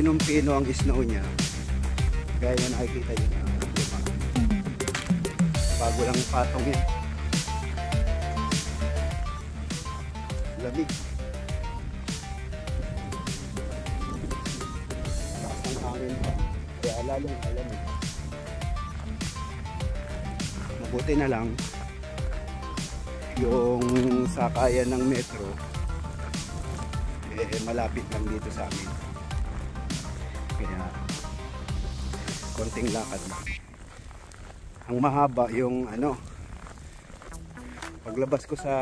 pinong-pino ang snow niya. Gaya na nakikita nyo na bago lang patong yan. Lamig. Lakas ng hangin. Kaya lalong alamig. Mabuti na lang yung sakayan ng metro malapit lang dito sa amin. Kaya konting lakad lang. Ang mahaba yung paglabas ko sa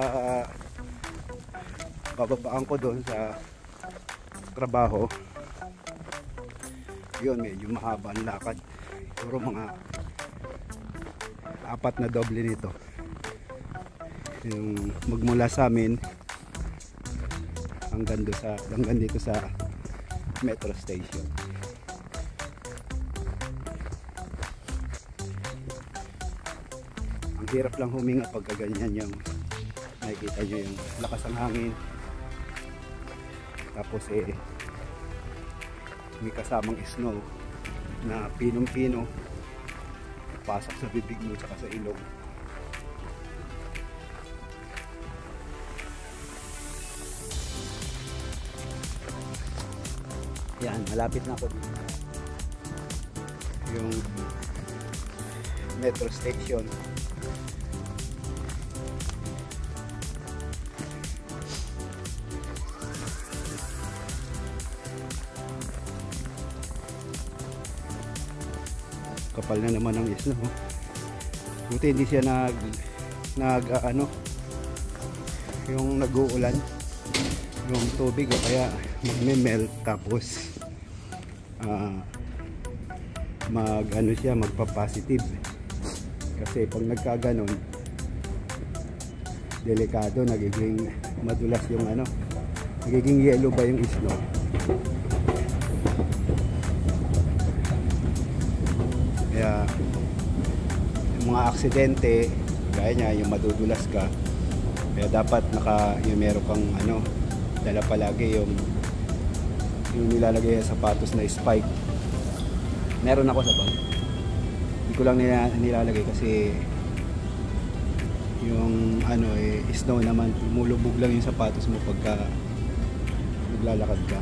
bababaan ko doon sa trabaho, yun medyo mahaba ang lakad. Siguro mga 4 na doble nito yung magmula sa amin hanggang dito sa metro station. Ang hirap lang huminga pagka ganyan yung nakikita nyo yung lakas ng hangin, tapos may kasamang snow na pinong-pino pasok sa bibig mo tsaka sa ilong. Yan, malapit na ako dito. Yung metro station. Kapal na naman ang snow. Buti hindi siya yung nag-uulan yung tubig o kaya magme-melt tapos magpa-positive. Kasi pag nagkaganon delikado, nagiging madulas yung nagiging yellow ba yung snow. Kaya yung mga aksidente gaya niya, yung madudulas ka, kaya dapat yung meron kang dala palagi yung nilalagay sa sapatos na spike. Meron ako sa bag, hindi ko lang nilalagay kasi yung snow naman, lumulubog lang yung sapatos mo pagka naglalakad ka.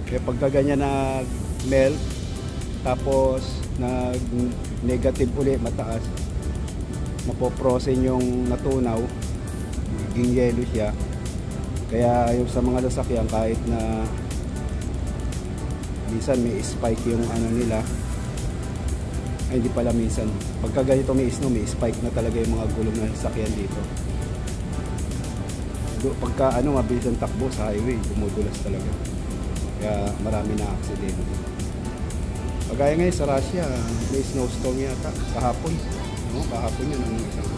Kaya pagka ganyan na melt tapos nag negative uli, mataas, mapoprosen yung natunaw, naging yellow siya. Kaya yung sa mga sasakyan, kahit na minsan may spike yung nila, ay hindi pala minsan, pagka ganito may snow, may spike na talaga yung mga gulong na sasakyan dito. Pagka mabilis ang takbo sa highway, dumudulas talaga. Kaya marami na aksidente. Pagaya ngayon sa Russia, may snowstorm yata kahapon. Kahapon yun ang isang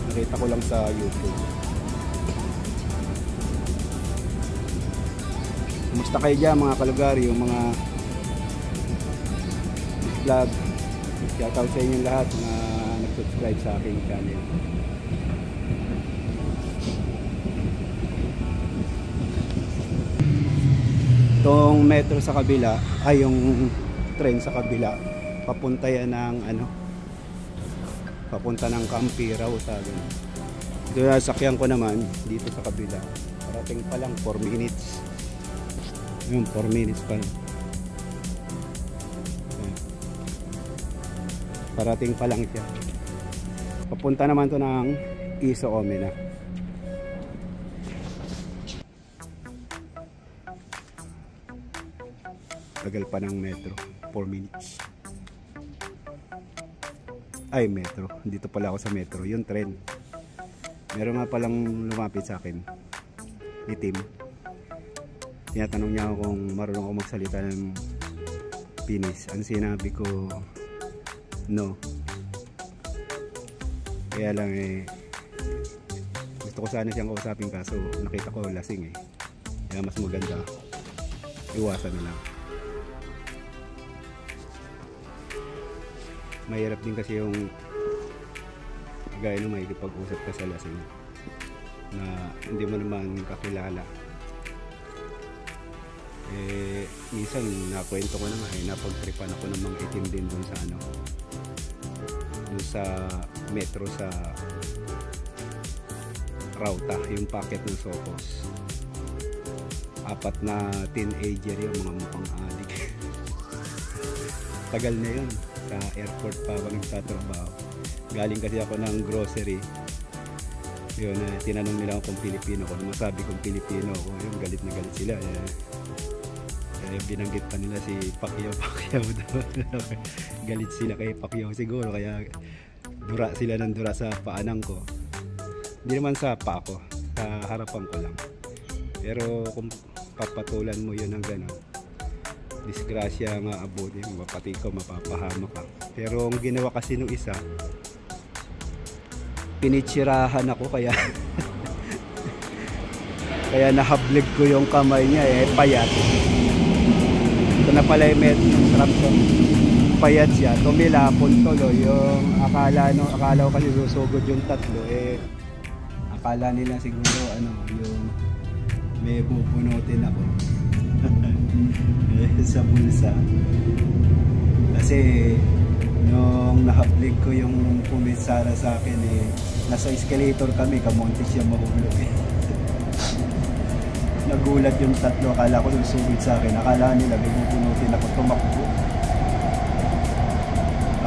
nakita ko lang sa YouTube. Kumusta kayo dyan mga kalugari, yung mga vlog? Shoutout sa inyo lahat na nag-subscribe sa aking channel. Itong metro sa kabila ay yung train sa kabila, papunta yan ng papunta ng Campi raw sa ganun. Ito na sakyan ko naman dito sa kabila, parating pa lang 4 minutes. Yung 4 minutes pa lang, parating pa lang siya. Papunta naman to ng Iso Omena. Tagal pa ng metro, 4 minutes. Ay, metro, dito pala ako sa metro, yung tren. Meron nga palang lumapit sa akin, itim. Tinatanong niya ako kung marunong ako magsalita ng Pinis. Ang sinabi ko, no. Kaya lang gusto ko sana siyang kausapin, kaso nakita ko lasing kaya mas maganda iwasan na lang. Mahirap din kasi yung gaya nung makikipag-usap ka sa lasing na hindi mo naman kakilala. Minsan nakwento ko na nga napagtripan ako ng mga itim din dun sa dun sa metro sa Rauta, yung packet ng Sopos. 4 na teenager yung mga mukhang adik. Tagal na yun, sa airport pa ako nagtatrabaho. Galing kasi ako ng grocery. Yun, tinanong nila ako kung Pilipino ko. Masabi kong Pilipino ako, yung galit na galit sila. Binanggit pa nila si Pacquiao galit sila kay Pacquiao siguro, kaya dura sila ng dura sa paanang ko. Hindi naman sa pa ako, sa harapan ko lang. Pero kung papatulan mo yun ng gano'n, disgrasya nga abode, pati ko mapapahama ka. Pero ang ginawa kasi nung isa, pinitsirahan ako, kaya kaya nahablig ko yung kamay niya, payat. Ito na pala yung sarap ko. Payat siya, tumilapon tuloy. Yung akala ko kasi susugod yung 3, akala nila siguro yung may pupunutin ako sa bulsa. Kasi nung nahaplig ko yung pumisara sa akin, nasa escalator kami, kamuntik siya mahulog. Nagulat yung 3, akala ko susugod sa akin, akala nila may pupunutin ako, tumakbo.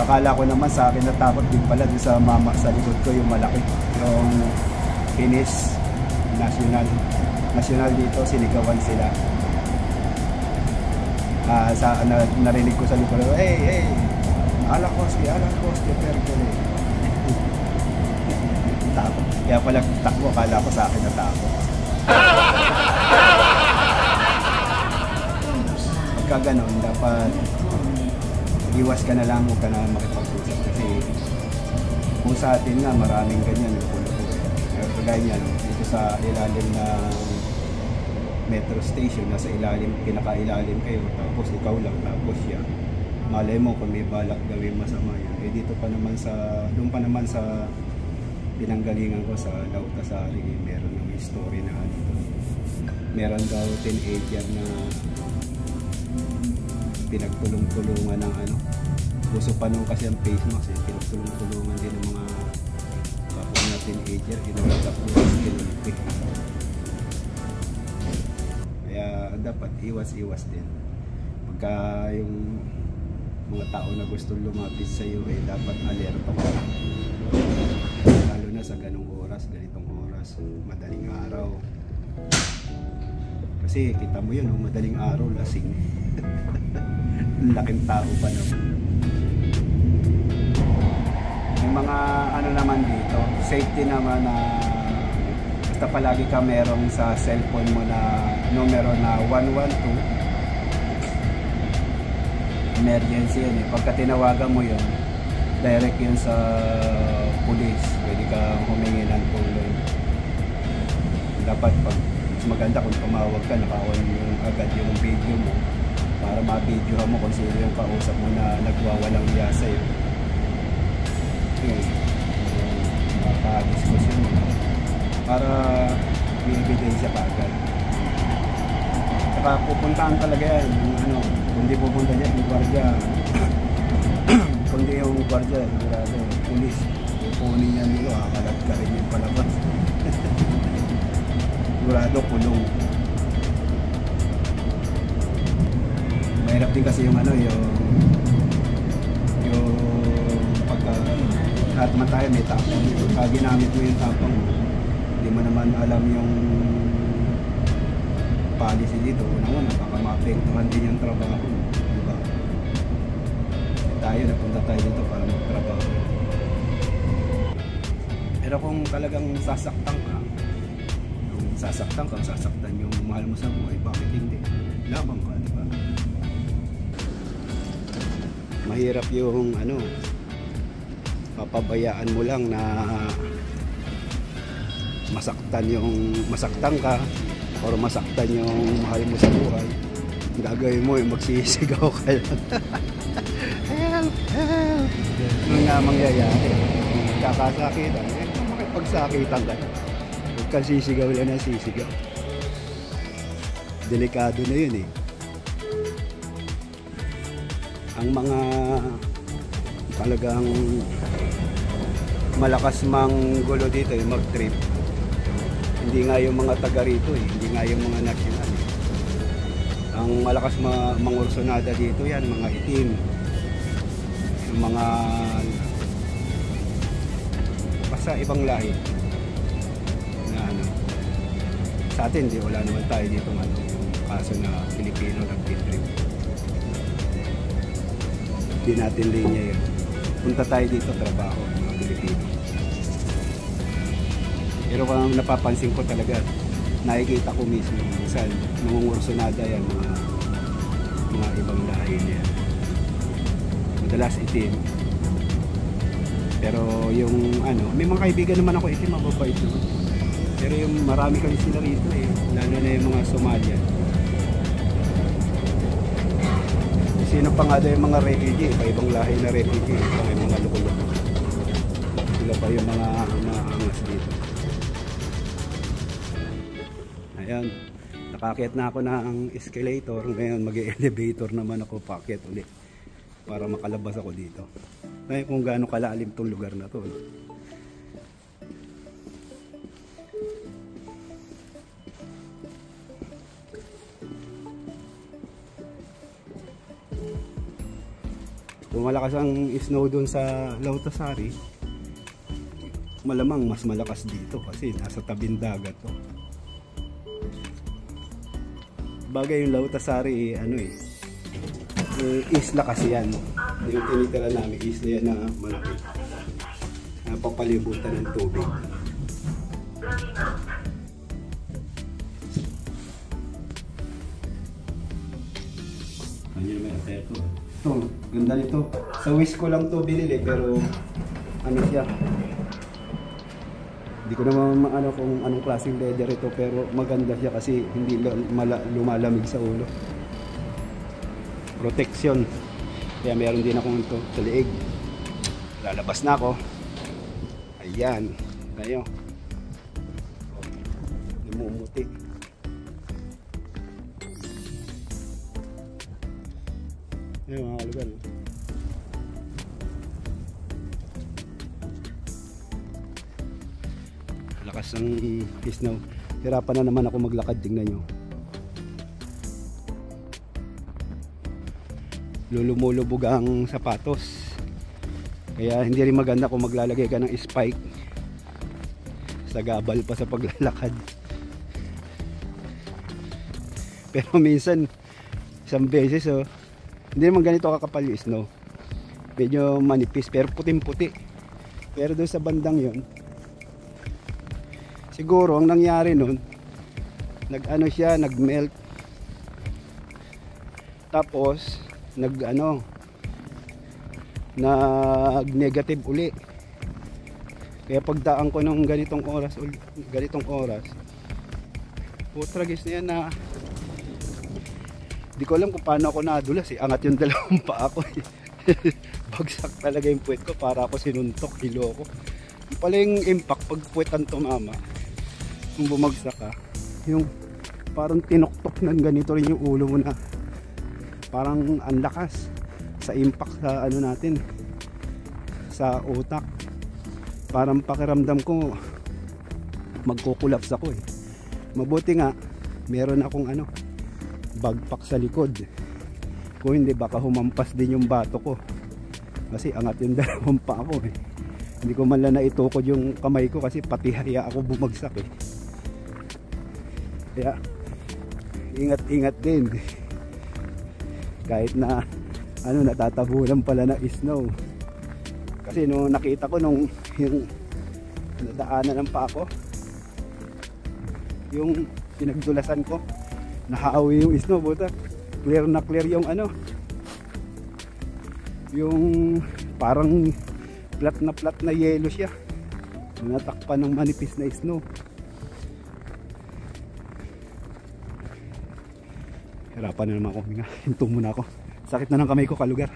Akala ko naman sa akin, natakot din pala doon sa mama sa likod ko, yung malaki, yung Finish national dito, sinigawan sila. Narinig ko sa likod, hey, alang kosti, perkele. Takot. Kaya pala takbo, akala ko sa akin natakot. Pagka ganon, dapat iwas ka na lang, huwag ka na makipag-usap. Kasi kung sa atin nga, maraming ganyan, kagaya niyan, dito sa ilalim ng metro station, nasa ilalim, pinakailalim kayo, tapos ikaw lang, tapos siya, malay mo kung may balak gawin masama yan. Dito pa naman doon pa naman sa pinanggalingan ko sa Lautasari, meron ng story na meron daw teenager na pinagtulong-tulungan ng uso pa nung kasi ang face mask, pinagtulong-tulungan din ng mga kapwa na teenager, inulagap mo kinulipik. Kaya dapat iwas-iwas din. Pagka yung mga tao na gustong lumapit sa iyo, dapat alerto ka. Lalo na sa ganitong oras, madaling araw. Kasi kita mo yun, madaling araw, lasing. Laking tao pa naman. Yung mga naman dito, safety naman na basta palagi ka merong sa cellphone mo na numero na 112. Emergency yan Pagka tinawagan mo yun, direct yun sa police. Pwede kang humingi ng tulong. Dapat pag maganda kung tumawag ka, naka-on yung agad yung video mo para ma-videohan mo kung sino yung kausap mo na nagwawalang iya sa'yo. Maka-discussion mo para may ebidensya pa agad. Saka pupuntaan talaga yan, kung di pupunta dyan yung gwardiya, kundi yung gwardiya, sigurado, pulis, pupunin yan nilo, akalat ka rin yung palabas. Sigurado kulong. Mahirap din kasi yung yung pagka lahat naman tayo may tapang. Pagka ginamit mo yung tapang, hindi mo naman alam yung policy dito. Una-una, baka maapektuhan din yung trabaho. Diba? Tayo, napunta tayo dito para magtrabaho. Pero kung talagang sasaktan ka, sasaktan yung mahal mo sa buhay, bakit hindi? Labang ka, diba? Mahirap yung papabayaan mo lang na masaktan ka o masaktan yung mahal mo sa buhay. Gagawin mo yung magsisigaw ka lang. Help! Help! Ano nga mangyayari? Kakasakitan. Makipagsakitan ka. Huwag kang sisigaw lang na sisigaw. Delikado na yun Ang mga talagang malakas manggulo dito yung mag-trip, hindi nga yung mga taga rito hindi nga yung mga national ang malakas mangursunada dito yan, mga itim, yung mga basta ibang lahi na ano. Sa atin wala naman tayo dito yung kaso na Pilipino nag-trip, hindi natin linya yun. Punta tayo dito trabaho mga Pilipino. Pero kung napapansin ko talaga, nakikita ko mismo minsan nangungursunada yan mga ibang lahi niya, madalas itim. Pero yung ano, may mga kaibigan naman ako itim, mababait naman. Pero yung marami kasi sila rito lalo na yung mga Somalian. Sino pa nga daw yung mga refugee, ibang lahi na refugee, yung mga lukulok. Sila pa yung mga angas dito. Ayan, nakakyat na ako ng escalator. Ngayon mag-elevator naman ako, paakyat ulit para makalabas ako dito. Ngayon kung gaano kalalim tong lugar na to. Kung malakas ang snow dun sa Lautasari, malamang mas malakas dito kasi nasa tabing dagat to. Bagay yung Lautasari isla kasi yan. Yung tinitira namin isla yan na malaki, napapalibutan ng tubig. Ano may apeto? Ito, ganda nito. Sa Wish ko lang to binili pero ano siya, hindi ko naman maano kung anong klaseng leather ito, pero maganda siya kasi hindi lumalamig sa ulo. Protection. Kaya meron din akong ito sa leeg. Lalabas na ako. Ayan. Ngayon. Namumuti. Ayan mga kalugan. Lakas ng snow. Hirapan na naman ako maglakad, tingnan nyo. Lulumulubog ang sapatos. Kaya hindi rin maganda kung maglalagay ka ng spike. Sagabal pa sa paglalakad. Pero minsan isang beses hindi naman ganito kakapal yung snow. Medyo manipis pero puting-puti. Pero doon sa bandang yon, siguro ang nangyari nun, nag-ano siya, nag-melt. Tapos nag-negative uli. Kaya pagdaan ko ng ganitong oras, putragis na yan na di ko alam kung paano ako nadulas angat yung dalawang paa ko bagsak talaga yung puwet ko, para ako sinuntok, hilo ko. Yung pala yung impact pag puwetan tumama, kung bumagsak ka, yung parang tinuktok ng ganito rin yung ulo mo, na parang ang lakas sa impact sa ano natin, sa utak. Parang pakiramdam ko magkukulaps ako Mabuti nga meron akong bagpak sa likod. Kung hindi baka humampas din yung bato ko, kasi angat yung dalawang paa ko Hindi ko man lang naitukod yung kamay ko kasi pati haya ako bumagsak Kaya ingat-ingat din. Kahit na natatabunan pala na snow. Kasi nung nakita ko yung nadaanan ng paa ko, yung pinagdulasan ko, nahawi yung snow, buta. Clear na clear yung yung parang flat na yellow siya. Natakpan ng manipis na snow. Hirapan na naman ako, hinto muna ako. Sakit na ng kamay ko, kalugar.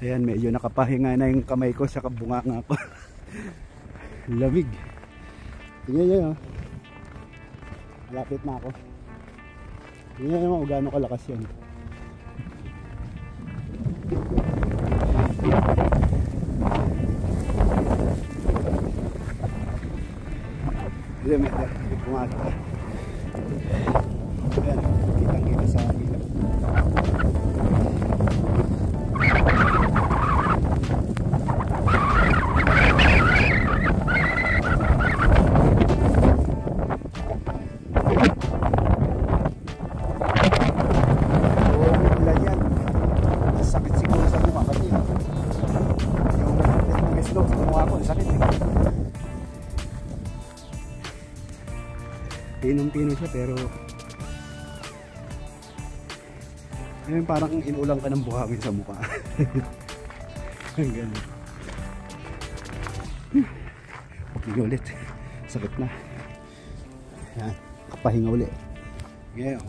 Ayan, medyo nakapahinga na yung kamay ko sa kabunganga ko. Lamig. Tingnan nyo malapit na ako. Tingnan nyo kung gaano kalakas yun. May pumasok. Ayan, kitang-kita sa ilaw. Pinong-pino siya pero ayun, parang inulang ka ng buhangin sa mukha. Ang gano'n. Okay ulit. Sakit na. Yan. Kapahinga ulit. Ngayon.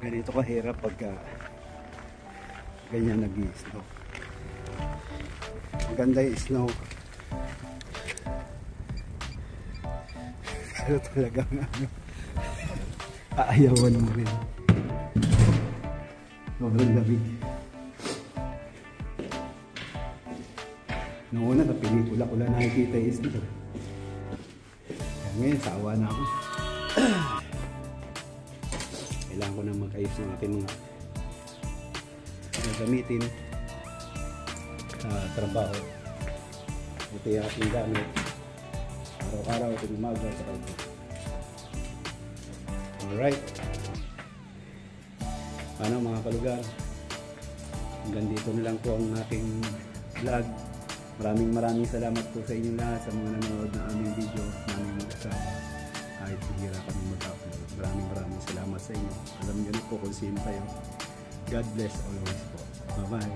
Ganito kahirap pagka ganyan nag-i-snow. Maganda yung snow. Pero talagang ano, aayawan mo rin. Sobrang lamig. Noong una na pelikula ko lang nakikita yung snow. Kaya ngayon, sawa na ako. Kailangan ko na mag-ayos ng aking mga gamitin sa trabaho. Ito yung ating gamit araw-araw, ito umaga sa kalbo. Alright, paano mga kalugar, hanggang dito na lang po ang ating vlog. Maraming salamat po sa inyong lahat, sa mga nanonood na aming video naming mag-asama kahit hihira kami mag-upload. Maraming salamat sa inyo. Alam nyo na po kung sino kayo. God bless always po. Bye-bye.